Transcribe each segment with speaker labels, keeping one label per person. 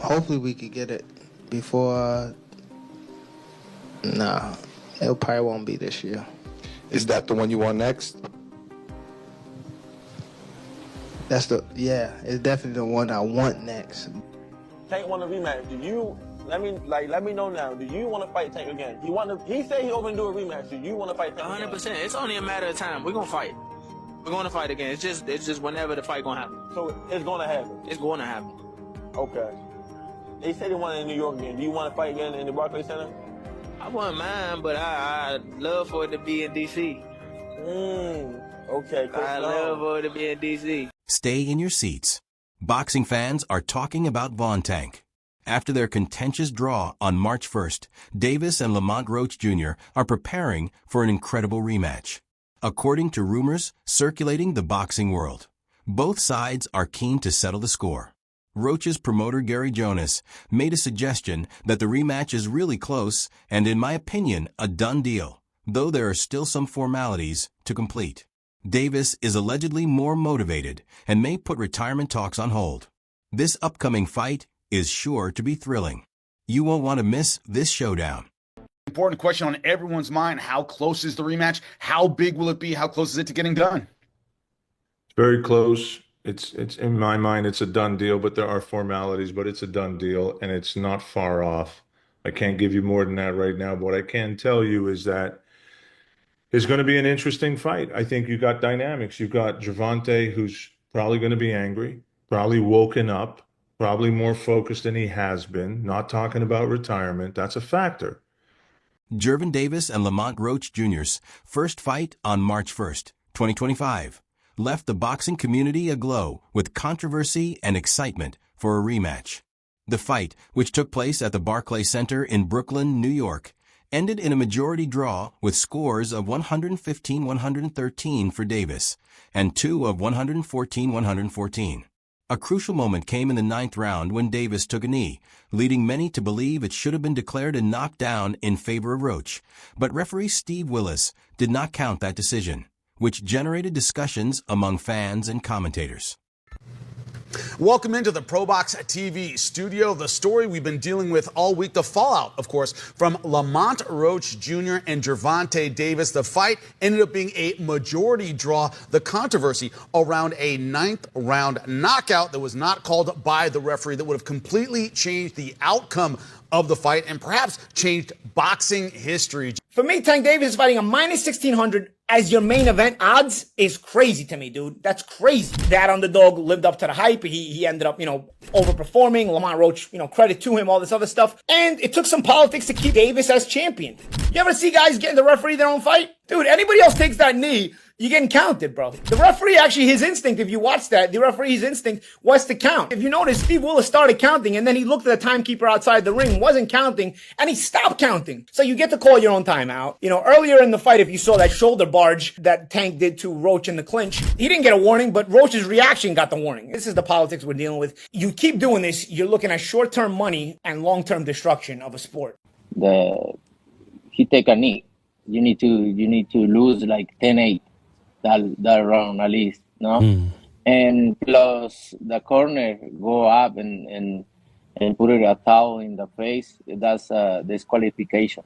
Speaker 1: hopefully we could get it before. Nah, it probably won't be this year.
Speaker 2: Is that the one you want next?
Speaker 1: It's definitely the one I want next.
Speaker 3: Tank want a rematch. Do you let me know now? Do you want to fight Tank again? He said he open to do a rematch. Do you want to fight Tank
Speaker 4: 100%.
Speaker 3: again?
Speaker 4: It's only a matter of time. We're gonna fight. We're gonna fight again. It's just whenever the fight gonna happen.
Speaker 3: So it's gonna happen.
Speaker 4: It's going to happen.
Speaker 3: Okay. They said they want it in New York again. Do you want to fight again in the Barclays Center?
Speaker 4: I wouldn't mind, but I'd love for it to be in D.C.
Speaker 3: Okay.
Speaker 4: I'd love for it to be in D.C.
Speaker 5: Stay in your seats. Boxing fans are talking about Von Tank. After their contentious draw on March 1st, Davis and Lamont Roach Jr. are preparing for an incredible rematch. According to rumors circulating the boxing world, both sides are keen to settle the score. Roach's promoter Gary Jonas made a suggestion that the rematch is really close and, in my opinion, a done deal, though there are still some formalities to complete. Davis is allegedly more motivated and may put retirement talks on hold. This upcoming fight is sure to be thrilling. You won't want to miss this showdown.
Speaker 6: Important question on everyone's mind. How close is the rematch? How big will it be? How close is it to getting done?
Speaker 7: Very close. It's in my mind, it's a done deal, but there are formalities, but it's a done deal and it's not far off. I can't give you more than that right now, but what I can tell you is that it's going to be an interesting fight. I think you got dynamics. You've got Gervonta, who's probably going to be angry, probably woken up, probably more focused than he has been, not talking about retirement. That's a factor.
Speaker 5: Gervonta Davis and Lamont Roach Jr.'s first fight on March 1st, 2025, left the boxing community aglow with controversy and excitement for a rematch. The fight, which took place at the Barclays Center in Brooklyn, New York, ended in a majority draw with scores of 115-113 for Davis and 2 of 114-114. A crucial moment came in the 9th round when Davis took a knee, leading many to believe it should have been declared a knockdown in favor of Roach. But referee Steve Willis did not count that decision, which generated discussions among fans and commentators.
Speaker 6: Welcome into the ProBox TV studio. The story we've been dealing with all week, the fallout, of course, from Lamont Roach Jr. and Gervonta Davis. The fight ended up being a majority draw. The controversy around a 9th round knockout that was not called by the referee that would have completely changed the outcome of the fight and perhaps changed boxing history.
Speaker 8: For me, Tank Davis fighting a minus 1,600 as your main event odds is crazy to me, dude. That's crazy. That underdog lived up to the hype. He ended up, overperforming. Lamont Roach, credit to him, all this other stuff. And it took some politics to keep Davis as champion. You ever see guys getting the referee their own fight? Dude, anybody else takes that knee, you're getting counted, bro. The referee, actually, his instinct, if you watch that, the referee's instinct was to count. If you notice, Steve Willis started counting, and then he looked at the timekeeper outside the ring, wasn't counting, and he stopped counting. So you get to call your own timeout. Earlier in the fight, if you saw that shoulder barge that Tank did to Roach in the clinch, he didn't get a warning, but Roach's reaction got the warning. This is the politics we're dealing with. You keep doing this, you're looking at short-term money and long-term destruction of a sport.
Speaker 9: He take a knee. You need to lose like 10-8 that round at least, no? And plus the corner go up and put it a towel in the face. That's a disqualification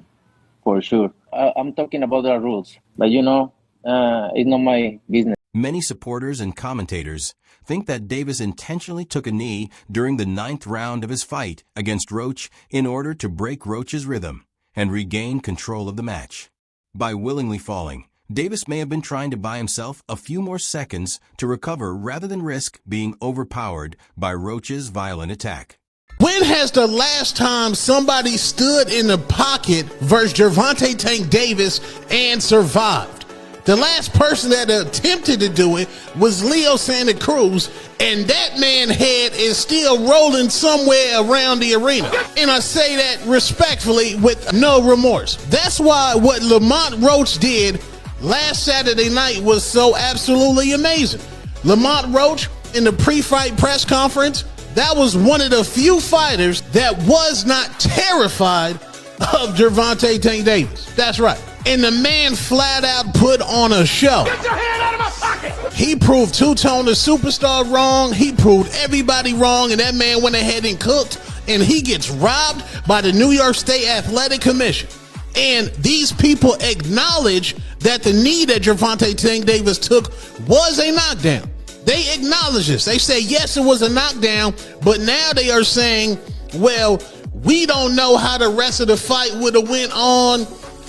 Speaker 9: for sure. I'm talking about the rules, but it's not my business.
Speaker 5: Many supporters and commentators think that Davis intentionally took a knee during the 9th round of his fight against Roach in order to break Roach's rhythm and regain control of the match. By willingly falling, Davis may have been trying to buy himself a few more seconds to recover rather than risk being overpowered by Roach's violent attack.
Speaker 10: When has the last time somebody stood in the pocket versus Gervonta Tank Davis and survived? The last person that attempted to do it was Leo Santa Cruz, and that man's head is still rolling somewhere around the arena. And I say that respectfully with no remorse. That's why what Lamont Roach did last Saturday night was so absolutely amazing. Lamont Roach, in the pre-fight press conference, that was one of the few fighters that was not terrified of Gervonta Tank Davis. That's right. And the man flat out put on a show.
Speaker 8: Get your hand out of my pocket!
Speaker 10: He proved Two-Tone the Superstar wrong. He proved everybody wrong, and that man went ahead and cooked and he gets robbed by the New York State Athletic Commission. And these people acknowledge that the knee that Gervonta Tank Davis took was a knockdown. They acknowledge this. They say, yes, it was a knockdown, but now they are saying, well, we don't know how the rest of the fight would have went on.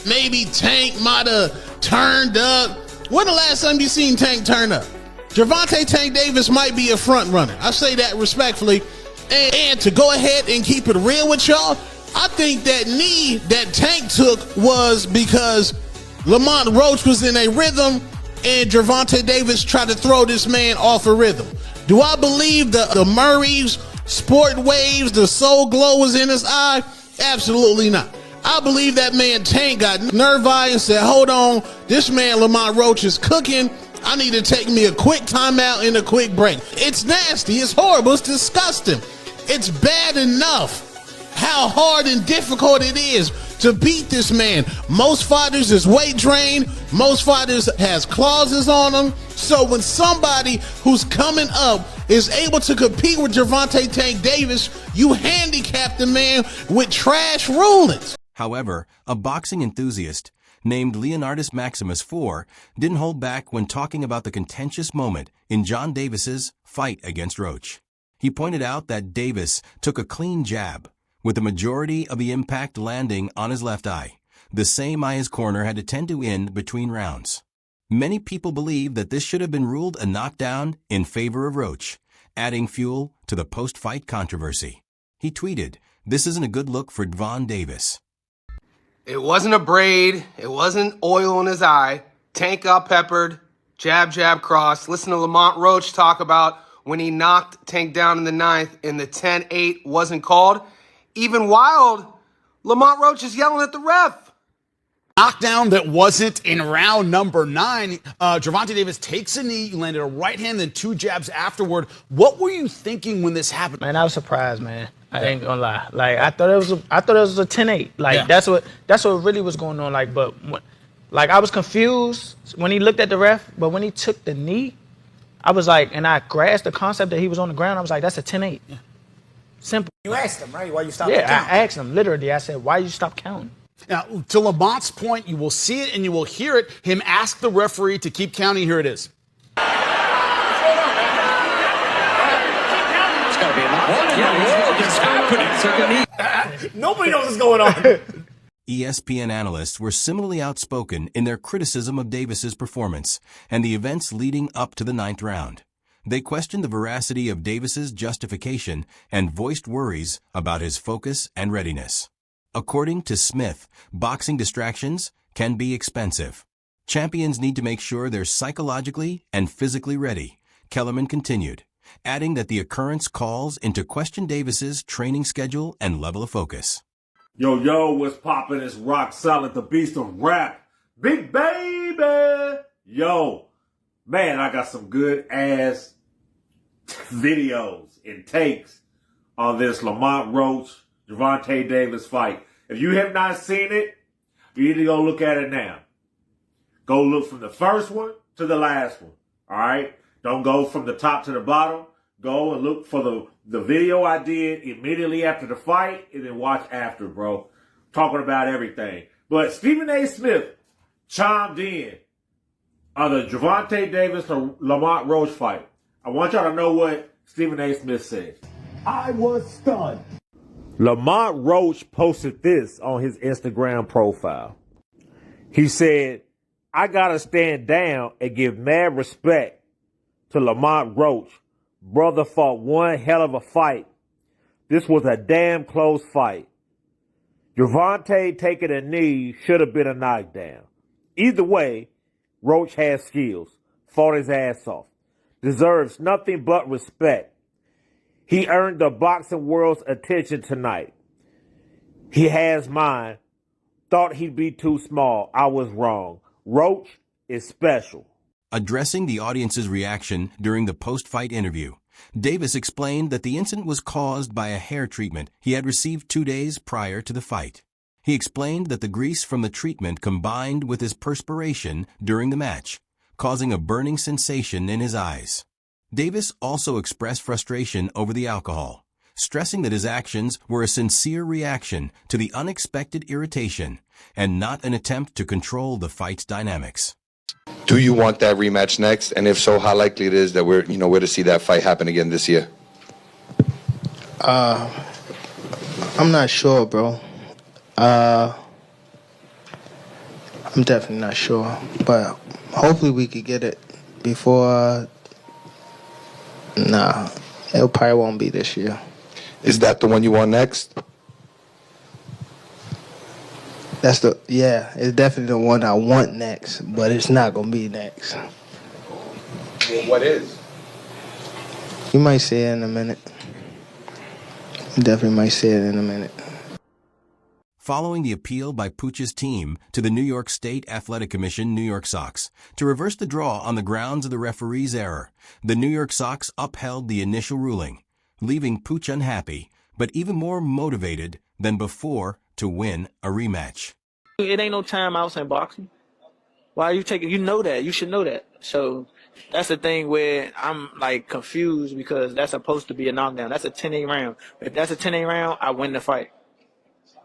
Speaker 10: Maybe Tank might have turned up. When the last time you seen Tank turn up? Gervonta Tank Davis might be a front runner. I say that respectfully. And to go ahead and keep it real with y'all, I think that knee that Tank took was because Lamont Roach was in a rhythm and Gervonta Davis tried to throw this man off a rhythm. Do I believe the Murray's sport waves, the soul glow was in his eye? Absolutely not. I believe that man Tank got nerve eye and said, hold on, this man Lamont Roach is cooking. I need to take me a quick timeout and a quick break. It's nasty. It's horrible. It's disgusting. It's bad enough how hard and difficult it is to beat this man. Most fighters is weight trained. Most fighters has clauses on them. So when somebody who's coming up is able to compete with Gervonta Tank Davis, you handicap the man with trash rulings.
Speaker 5: However, a boxing enthusiast named Leonardus Maximus IV didn't hold back when talking about the contentious moment in John Davis's fight against Roach. He pointed out that Davis took a clean jab, with the majority of the impact landing on his left eye, the same eye his corner had to tend to in between rounds. Many people believe that this should have been ruled a knockdown in favor of Roach, adding fuel to the post-fight controversy. He tweeted, "This isn't a good look for Devon Davis."
Speaker 11: It wasn't a braid. It wasn't oil in his eye. Tank got peppered. Jab, jab, cross. Listen to Lamont Roach talk about when he knocked Tank down in the 9th and the 10-8 wasn't called. Even wild, Lamont Roach is yelling at the ref.
Speaker 6: Knockdown that wasn't in round number 9. Gervonta Davis takes a knee, landed a right hand, then 2 jabs afterward. What were you thinking when this happened?
Speaker 12: Man, I was surprised, man. I ain't gonna lie. Like I thought it was a 10-8. Like that's what really was going on. Like, but like I was confused when he looked at the ref, but when he took the knee, I was like, and I grasped the concept that he was on the ground. I was like, that's a 10-8. Yeah. Simple.
Speaker 8: You asked him, right? Why you stopped
Speaker 12: counting?
Speaker 8: counting?
Speaker 12: I asked him, literally. I said, why you stop counting?
Speaker 6: Now, to Lamont's point, you will see it and you will hear it. Him ask the referee to keep counting. Here it is.
Speaker 8: Nobody knows what's going on.
Speaker 5: ESPN analysts were similarly outspoken in their criticism of Davis's performance and the events leading up to the 9th round. They questioned the veracity of Davis's justification and voiced worries about his focus and readiness. According to Smith, boxing distractions can be expensive. Champions need to make sure they're psychologically and physically ready, Kellerman continued, adding that the occurrence calls into question Davis's training schedule and level of focus.
Speaker 13: Yo, what's poppin'? It's Rock Solid, the beast of rap. Big baby! Yo, man, I got some good ass videos and takes on this Lamont Roach, Gervonta Davis fight. If you have not seen it, you need to go look at it now. Go look from the first one to the last one, all right? Don't go from the top to the bottom. Go and look for the video I did immediately after the fight and then watch after, bro. Talking about everything. But Stephen A. Smith chimed in on the Gervonta Davis or Lamont Roach fight. I want y'all to know what Stephen A. Smith said. I was stunned. Lamont Roach posted this on his Instagram profile. He said, I gotta stand down and give mad respect to Lamont Roach. Brother fought one hell of a fight. This was a damn close fight. Gervonta taking a knee should have been a knockdown. Either way, Roach has skills, fought his ass off, deserves nothing but respect. He earned the boxing world's attention tonight. He has mine. Thought he'd be too small. I was wrong. Roach is special.
Speaker 5: Addressing the audience's reaction during the post-fight interview, Davis explained that the incident was caused by a hair treatment he had received 2 days prior to the fight. He explained that the grease from the treatment combined with his perspiration during the match, causing a burning sensation in his eyes. Davis also expressed frustration over the alcohol, stressing that his actions were a sincere reaction to the unexpected irritation and not an attempt to control the fight's dynamics.
Speaker 2: Do you want that rematch next? And if so, how likely it is that we're to see that fight happen again this year?
Speaker 1: I'm not sure, bro. I'm definitely not sure, but hopefully we could get it before. Nah, it probably won't be this year.
Speaker 2: Is that the one you want next?
Speaker 1: It's definitely the one I want next, but it's not gonna be next.
Speaker 2: Well, what is?
Speaker 1: You might say it in a minute. You definitely might say it in a minute.
Speaker 5: Following the appeal by Puch's team to the New York State Athletic Commission New York Sox to reverse the draw on the grounds of the referee's error, the New York Sox upheld the initial ruling, leaving Puch unhappy, but even more motivated than before to win a rematch.
Speaker 12: It ain't no timeouts in boxing. Why are you taking? You know that. You should know that. So that's the thing where I'm like confused because that's supposed to be a knockdown. That's a 10-8 round. If that's a 10-8 round, I win the fight.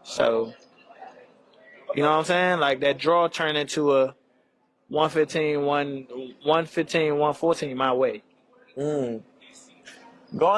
Speaker 12: So, you know what I'm saying? Like that draw turned into a 115-114 my way.
Speaker 3: Going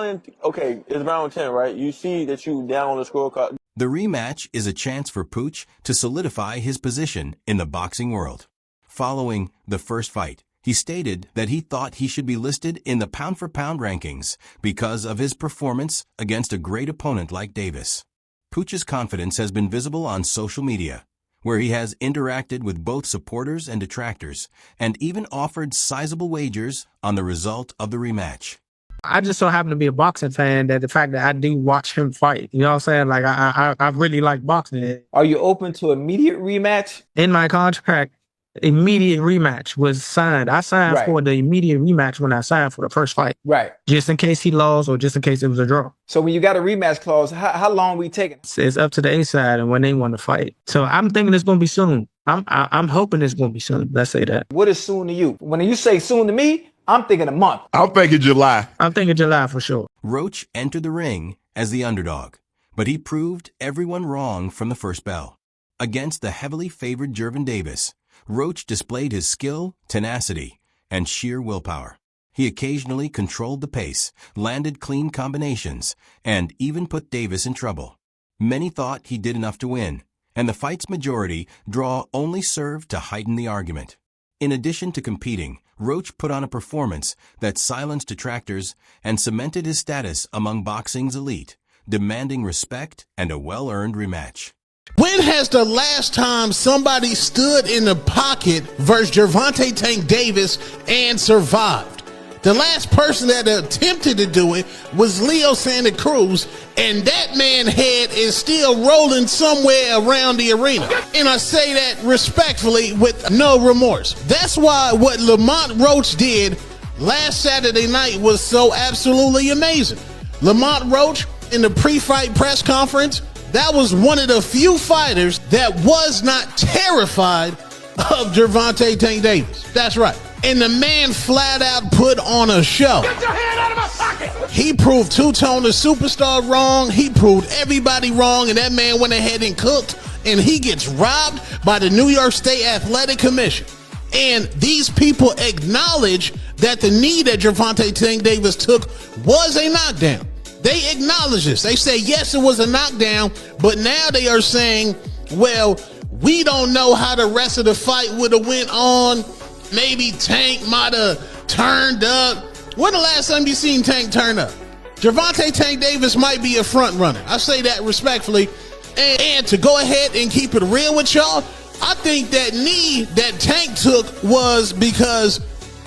Speaker 3: in, okay, it's round 10, right? You see that you down on the scorecard.
Speaker 5: The rematch is a chance for Puch to solidify his position in the boxing world. Following the first fight, he stated that he thought he should be listed in the pound-for-pound rankings because of his performance against a great opponent like Davis. Puch's confidence has been visible on social media, where he has interacted with both supporters and detractors, and even offered sizable wagers on the result of the rematch.
Speaker 14: I just so happen to be a boxing fan that the fact that I do watch him fight, you know what I'm saying? Like, I really like boxing.
Speaker 15: Are you open to immediate rematch?
Speaker 14: In my contract, immediate rematch was signed. I signed for the immediate rematch when I signed for the first fight.
Speaker 15: Right.
Speaker 14: Just in case he lost or just in case it was a draw.
Speaker 15: So when you got a rematch clause, how long we taking?
Speaker 14: It's up to the A side and when they want to fight. So I'm thinking it's going to be soon. I'm hoping it's going to be soon. Let's say that.
Speaker 15: What is soon to you? When you say soon to me, I'm thinking a month.
Speaker 10: I'm thinking July.
Speaker 14: I'm thinking July for sure.
Speaker 5: Roach entered the ring as the underdog, but he proved everyone wrong from the first bell. Against the heavily favored Gervonta Davis, Roach displayed his skill, tenacity, and sheer willpower. He occasionally controlled the pace, landed clean combinations, and even put Davis in trouble. Many thought he did enough to win, and the fight's majority draw only served to heighten the argument. In addition to competing, Roach put on a performance that silenced detractors and cemented his status among boxing's elite, demanding respect and a well-earned rematch.
Speaker 10: When has the last time somebody stood in the pocket versus Gervonta Tank Davis and survived? The last person that attempted to do it was Leo Santa Cruz, and that man's head is still rolling somewhere around the arena. And I say that respectfully with no remorse. That's why what Lamont Roach did last Saturday night was so absolutely amazing. Lamont Roach, in the pre-fight press conference, that was one of the few fighters that was not terrified of Gervonta Tank Davis. That's right. And the man flat out put on a show.
Speaker 16: Get your hand out of my pocket!
Speaker 10: He proved Two-Tone the Superstar wrong. He proved everybody wrong, and that man went ahead and cooked, and he gets robbed by the New York State Athletic Commission. And these people acknowledge that the knee that Gervonta Tank Davis took was a knockdown. They acknowledge this. They say, yes, it was a knockdown, but now they are saying, well, we don't know how the rest of the fight would have went on. Maybe Tank might have turned up. When the last time you seen Tank turn up? Gervonta Tank Davis might be a front runner. I say that respectfully. And to go ahead and keep it real with y'all, I think that knee that Tank took was because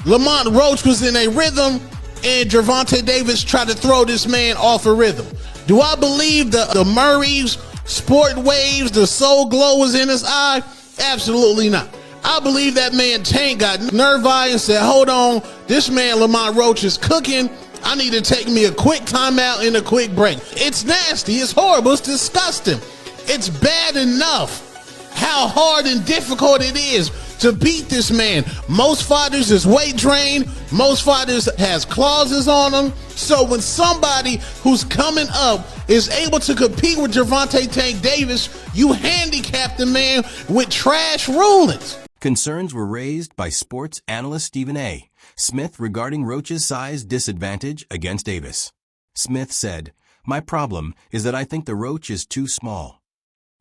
Speaker 10: Lamont Roach was in a rhythm and Gervonta Davis tried to throw this man off a rhythm. Do I believe the Murray's sport waves, the soul glow was in his eye? Absolutely not. I believe that man Tank got nerve-eye and said, hold on, this man Lamont Roach is cooking. I need to take me a quick timeout and a quick break. It's nasty. It's horrible. It's disgusting. It's bad enough how hard and difficult it is to beat this man. Most fighters is weight trained. Most fighters has clauses on them. So when somebody who's coming up is able to compete with Gervonta Tank Davis, you handicap the man with trash rulings.
Speaker 5: Concerns were raised by sports analyst Stephen A. Smith regarding Roach's size disadvantage against Davis. Smith said, "My problem is that I think the Roach is too small."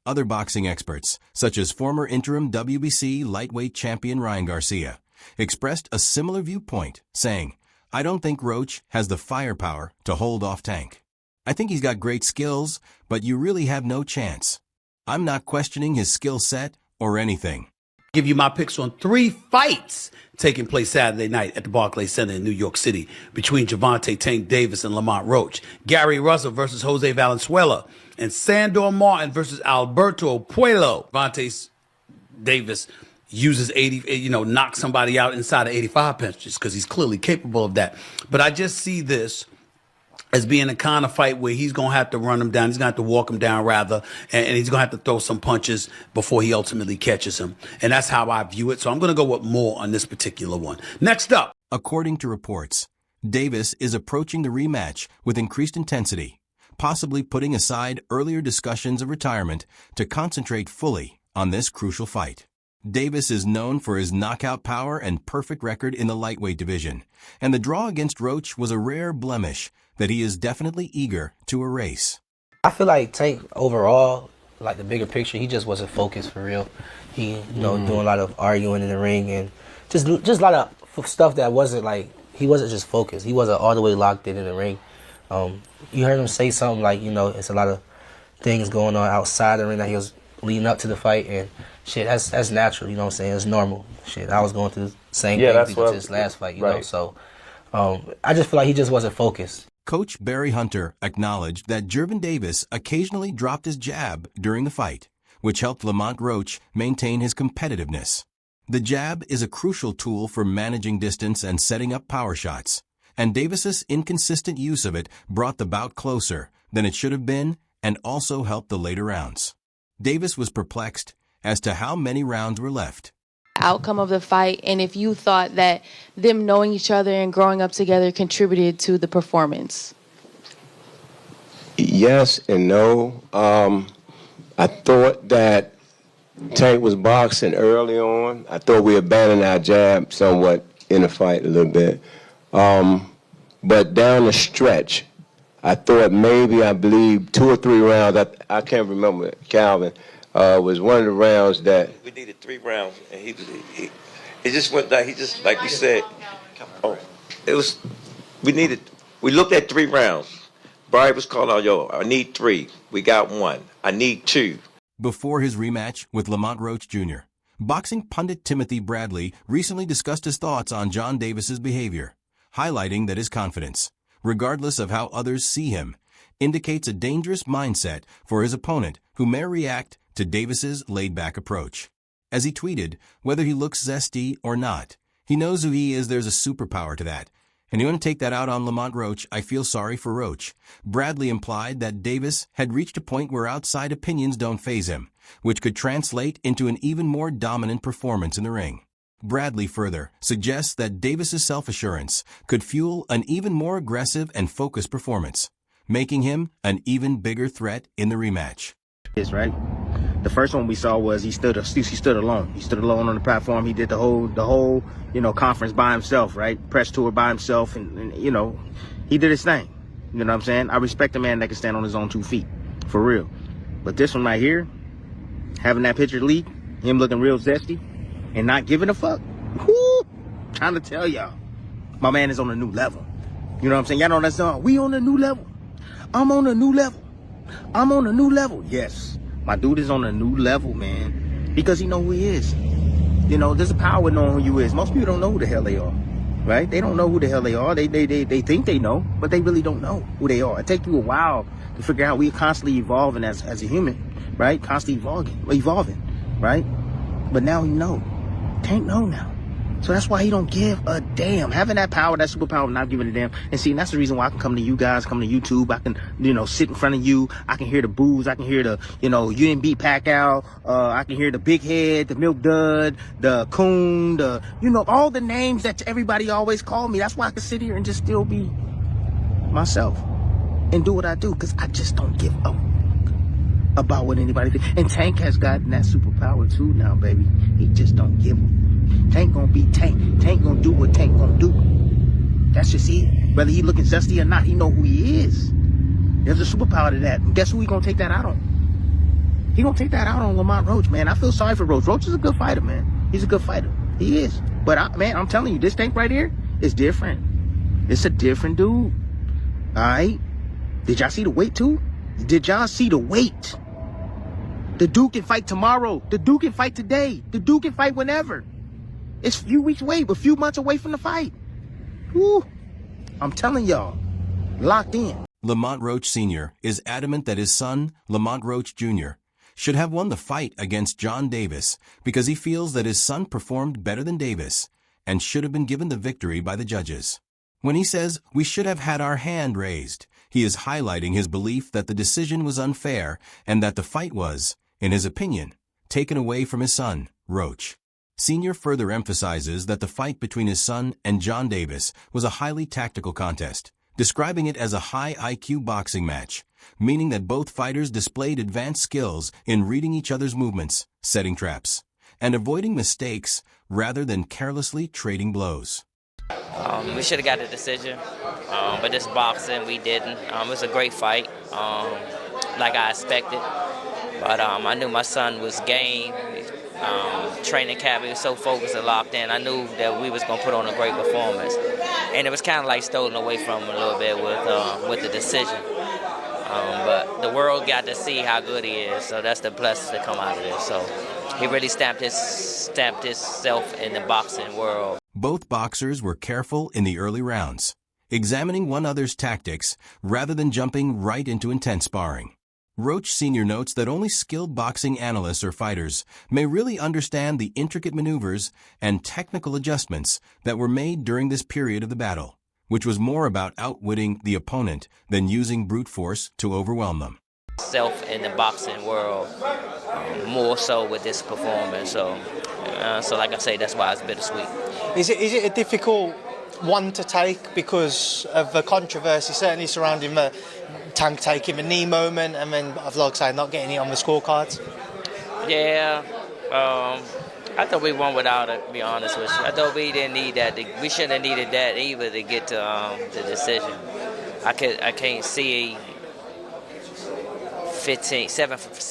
Speaker 5: Other boxing experts, such as former interim WBC lightweight champion Ryan Garcia, expressed a similar viewpoint, saying, "I don't think Roach has the firepower to hold off Tank. I think he's got great skills, but you really have no chance. I'm not questioning his skill set or anything."
Speaker 6: Give you my picks on 3 fights taking place Saturday night at the Barclays Center in New York City between Gervonta Tank Davis and Lamont Roach, Gary Russell versus Jose Valenzuela, and Sandor Martin versus Alberto Puello. Gervonta Davis uses knocks somebody out inside of 85 punches because he's clearly capable of that. But I just see this as being a kind of fight where he's going to have to run him down. He's going to have to walk him down, rather, and he's going to have to throw some punches before he ultimately catches him. And that's how I view it. So I'm going to go with more on this particular one. Next up.
Speaker 5: According to reports, Davis is approaching the rematch with increased intensity, possibly putting aside earlier discussions of retirement to concentrate fully on this crucial fight. Davis is known for his knockout power and perfect record in the lightweight division, and the draw against Roach was a rare blemish that he is definitely eager to erase.
Speaker 16: I feel like Tank overall, like the bigger picture, he just wasn't focused for real. He, doing a lot of arguing in the ring and just a lot of stuff that wasn't like, he wasn't just focused. He wasn't all the way locked in the ring. You heard him say something like, it's a lot of things going on outside the ring that he was leading up to the fight, and shit, that's natural, you know what I'm saying? It's normal. Shit, I was going through the same thing to this last fight, you know, so I just feel like he just wasn't focused.
Speaker 5: Coach Barry Hunter acknowledged that Gervonta Davis occasionally dropped his jab during the fight, which helped Lamont Roach maintain his competitiveness. The jab is a crucial tool for managing distance and setting up power shots, and Davis's inconsistent use of it brought the bout closer than it should have been and also helped the later rounds. Davis was perplexed as to how many rounds were left.
Speaker 17: Outcome of the fight, and if you thought that them knowing each other and growing up together contributed to the performance.
Speaker 18: Yes and no. I thought that Tank was boxing early on. I thought we abandoned our jab somewhat in the fight a little bit. But down the stretch, I thought I believe 2 or 3 rounds, I can't remember, Calvin, was one of the rounds that
Speaker 19: we needed 3 rounds, and he it just went down. He just, like we said, we looked at 3 rounds. Barry was calling out, "Yo, I need 3. We got 1. I need 2.
Speaker 5: Before his rematch with Lamont Roach Jr., boxing pundit Timothy Bradley recently discussed his thoughts on John Davis's behavior, highlighting that his confidence, regardless of how others see him, indicates a dangerous mindset for his opponent who may react to Davis's laid-back approach. As he tweeted, whether he looks zesty or not, he knows who he is. There's a superpower to that. And you want to take that out on Lamont Roach? I feel sorry for Roach. Bradley implied that Davis had reached a point where outside opinions don't faze him, which could translate into an even more dominant performance in the ring. Bradley further suggests that Davis's self-assurance could fuel an even more aggressive and focused performance, making him an even bigger threat in the rematch.
Speaker 20: Right? The first one we saw was he stood alone. He stood alone on the platform. He did the whole conference by himself, right? Press tour by himself, and he did his thing. You know what I'm saying? I respect a man that can stand on his own 2 feet, for real. But this one right here, having that picture leak, him looking real zesty, and not giving a fuck. Whoo! Trying to tell y'all, my man is on a new level. You know what I'm saying? Y'all know that song? We on a new level. I'm on a new level. I'm on a new level. Yes. My dude is on a new level, man, because he know who he is. There's a power in knowing who you is. Most people don't know who the hell they are, right? They don't know who the hell they are. They think they know, but they really don't know who they are. It takes you a while to figure out. We're constantly evolving as a human, right? Constantly evolving, right? But now you know. Tank know now. So that's why he don't give a damn. Having that power, that superpower, not giving a damn. And see, that's the reason why I can come to you guys, come to YouTube. I can, sit in front of you. I can hear the boos. I can hear the, you didn't beat Pacquiao. I can hear the big head, the milk dud, the coon, the, all the names that everybody always call me. That's why I can sit here and just still be myself and do what I do. Because I just don't give a about what anybody thinks. And Tank has gotten that superpower too now, baby. He just don't give a. Tank gonna be Tank. Tank gonna do what Tank gonna do. That's just it. Whether he looking zesty or not, he know who he is. There's a superpower to that. Guess who he gonna take that out on? He gonna take that out on Lamont Roach, man. I feel sorry for Roach. Roach is a good fighter, man. He's a good fighter. He is. But I'm telling you, this Tank right here is different. It's a different dude. All right. Did y'all see the weight too? Did y'all see the weight? The dude can fight tomorrow. The dude can fight today. The dude can fight whenever. It's a few weeks away, a few months away from the fight. Woo. I'm telling y'all, locked in.
Speaker 5: Lamont Roach Sr. is adamant that his son, Lamont Roach Jr., should have won the fight against John Davis because he feels that his son performed better than Davis and should have been given the victory by the judges. When he says we should have had our hand raised, he is highlighting his belief that the decision was unfair and that the fight was, in his opinion, taken away from his son, Roach. Sr. further emphasizes that the fight between his son and John Davis was a highly tactical contest, describing it as a high IQ boxing match, meaning that both fighters displayed advanced skills in reading each other's movements, setting traps, and avoiding mistakes rather than carelessly trading blows.
Speaker 21: We should have got a decision, but this boxing, we didn't. It was a great fight, like I expected. But I knew my son was game. Training camp, he was so focused and locked in. I knew that we was going to put on a great performance. And it was kind of like stolen away from him a little bit with the decision. But the world got to see how good he is, so that's the blessing to come out of this. So he really stamped himself in the boxing world.
Speaker 5: Both boxers were careful in the early rounds, examining one another's tactics rather than jumping right into intense sparring. Roach Sr. notes that only skilled boxing analysts or fighters may really understand the intricate maneuvers and technical adjustments that were made during this period of the battle, which was more about outwitting the opponent than using brute force to overwhelm them.
Speaker 21: Self in the boxing world, more so with this performance. So like I say, that's why it's bittersweet.
Speaker 22: Is it a difficult one to take because of the controversy certainly surrounding the Tank taking the knee moment and then, like I say, not getting it on the scorecards?
Speaker 21: Yeah, I thought we won without it, to be honest with you. I thought we didn't need that. We shouldn't have needed that either to get to the decision. I can't see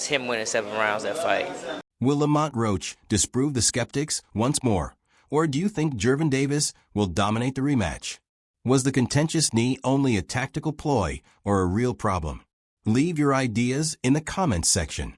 Speaker 21: him winning 7 rounds that fight.
Speaker 5: Will Lamont Roach disprove the skeptics once more? Or do you think Gervonta Davis will dominate the rematch? Was the contentious knee only a tactical ploy or a real problem? Leave your ideas in the comments section.